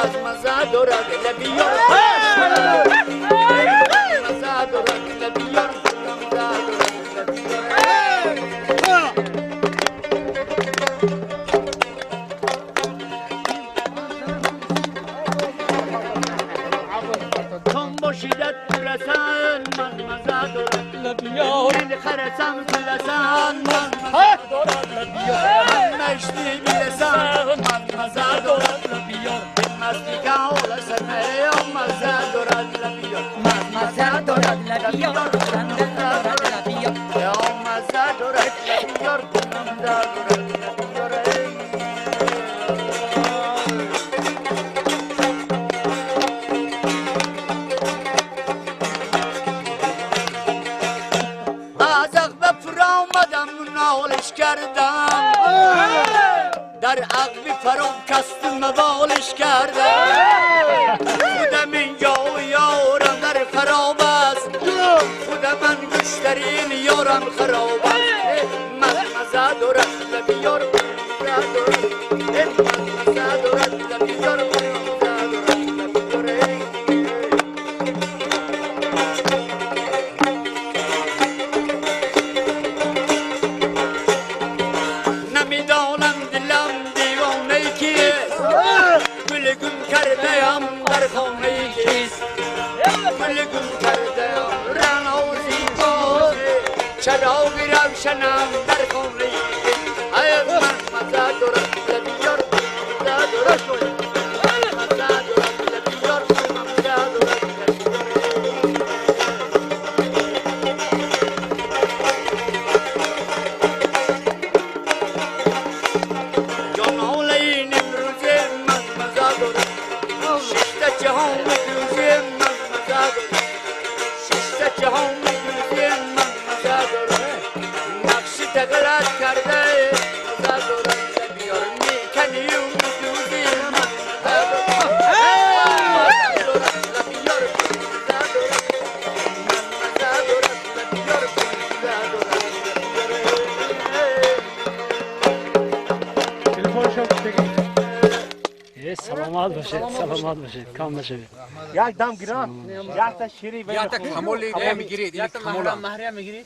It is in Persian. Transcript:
مزه دارد لبیار مزه دارد لبیار کم باشیدت برسن من مزه دارد لبیار من خرسم برسن من مزه دارد لبیار من مشتی برسن من مزه دارد لبیار مستی که حال سمه مزه دارد لبیار مزه دارد لبیار خنده دارد لبیار یا مزه دارد لبیار خنده دارد لبیار از عقب فرا آمدم نالش کردم در عقب فرا کستم بالش کردم خودم اینجا و یارم در خراب است خودم من گشترین یارم خراب است من مزه دارد لبیار مزه دارد مزه دارد لبیار مزه دارد نمیدانم دلم دیوانه کیست گل گم کرده‌ام در خانه کیست گل گم کرده‌ام رنا و زیباست چراغ روشنم در خانه کیست ای من مزه دارد لبیار مزه دارد مزه دارد لبیار مزه دارد جانالین امروزه من مزه دارد ششتا جهان امروزه من مزه دارد ششتا جهان امروزه من مزه دارد نقشی تغلط کرده مزه دارد لبیار میکنی امروزه من مزه دارد مزه دارد لبیار مزه دارد من مزه دارد لبیار مزه دارد سلامات باشید سلامات باشید کام باشید یک دم گیرا یک تا شیری یا تا کمال میگیرید یک تا محرم میگیرید